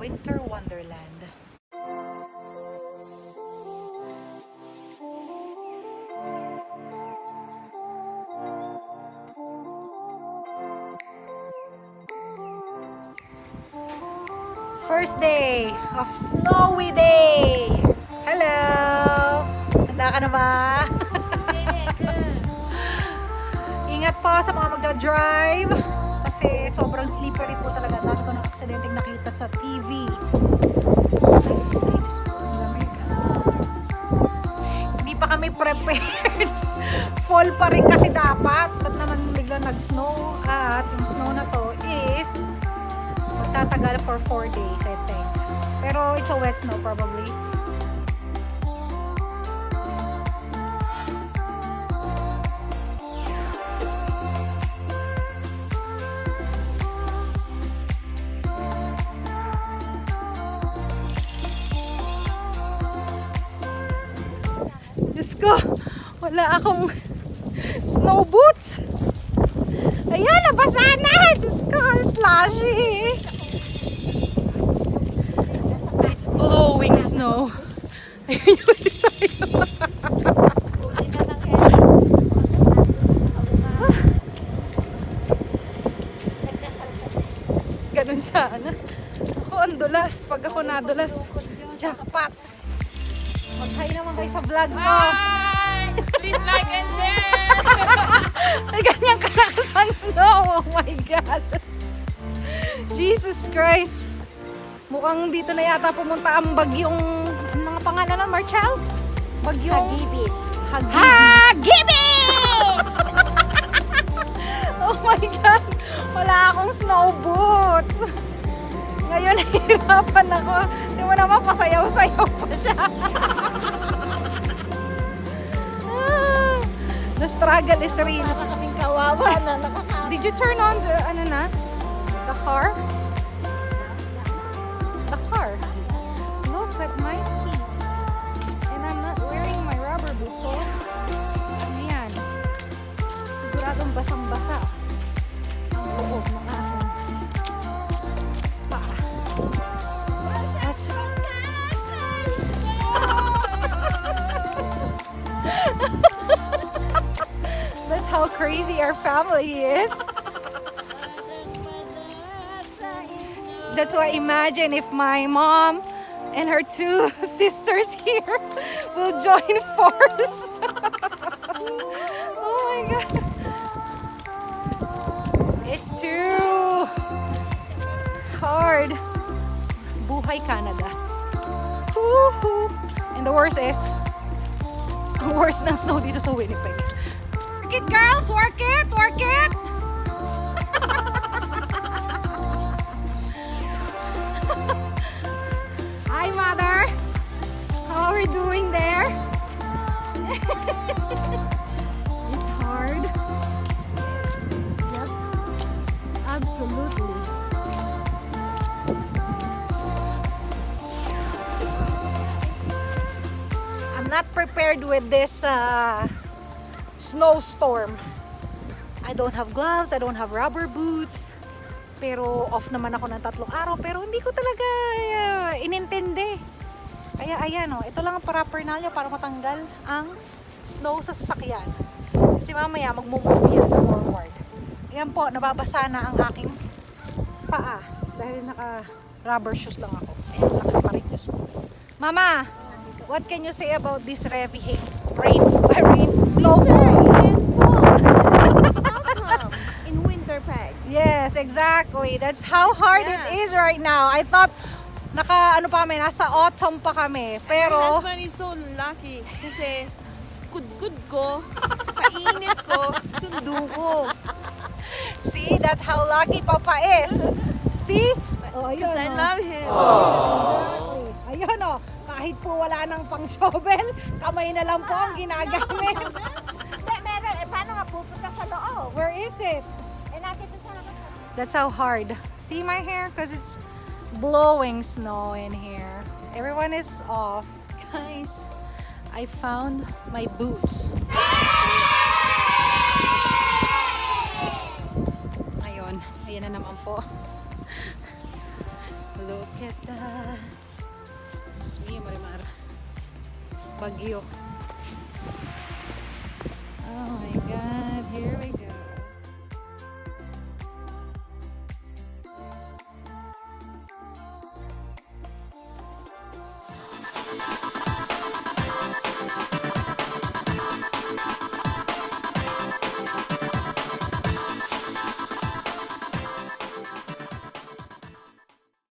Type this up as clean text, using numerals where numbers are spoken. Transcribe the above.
Winter Wonderland. First day of snowy day! Hello! Handa ka na ba? Ingat po sa mga magdadrive kasi sobrang slippery po talaga. Dami ko ng aksidenteng nakita sa TV. Ay, Diyos ko, lamig. Hindi pa kami prepared. Fall pa rin kasi dapat. Ba't naman biglang nag-snow? At yung snow na to is magtatagal for 4 days, I think. Pero it's a wet snow probably. Diyos ko, wala akong snow boots. Ayan, nabasa na. Diyos ko, slushy. It's blowing snow. Ayun yung isa yun. Ganun sana. Ako ang dulas. Pag ako nadulas, jackpot. Mag-hi naman kayo sa vlog ko. Hi! Please like and share! Ay, ganyan kalakas ang snow. Oh my God. Jesus Christ. Mukhang dito na yata pumunta ang bagyong, ano mga pangalan na, Marchel? Bagyong Hagibis. Hagibis! Oh my God. Wala akong snow boots. Ngayon, nahihirapan ako. Di mo naman, pasayaw-sayaw pa siya. The struggle is real. Para kaming kawawa na nakaka... Did you turn on the, ano na? The car? The car. Look at my feet. And I'm not wearing my rubber boots, so... Ayan. Siguradong basang-basa ang loob ng aking paa. That's... That's how crazy our family is. That's why imagine if my mom and her 2 sisters here will join force. Oh my God. It's too hard. Buhay Canada. Woohoo. And the worst is, ang worst ng snow dito sa Winnipeg. Work it, girls! Work it! Work it! Hi, Mother! How are we doing there? It's hard. Yep. Absolutely. I'm not prepared with this snowstorm. I don't have gloves, I don't have rubber boots. Pero off naman ako ng 3 araw, pero hindi ko talaga inintindi. Kaya ayan o, ito lang ang paraphernalia para matanggal ang snow sa sasakyan. Kasi mamaya magmumove yan forward. Ayan po, nababasa na ang aking paa. Dahil naka rubber shoes lang ako. Ayan, naka-Sparinius ko. Mama, what can you say about this snowfall? In winter pack. Yes, exactly. That's how hard it is right now. I thought nasa autumn pa kami. My Pero husband is so lucky kasi good ko, kainit ko, sundo ko. see, that's how lucky Papa is. See? Oh, ayun. Because I oh. love him. Exactly. Ayun oh, kahit po wala nang pang shovel, kamay na lang po ang ginagamit. Hindi, meron. Paano nga pupunta sa loob? Where is it? Nakita sa labas. That's how hard. See my hair? Because it's blowing snow in here. Everyone is off. Guys, I found my boots. Ayun. Ayan na naman po. Look at that. Diyos mio, Marimar. Bagyo. Oh my God, here we go.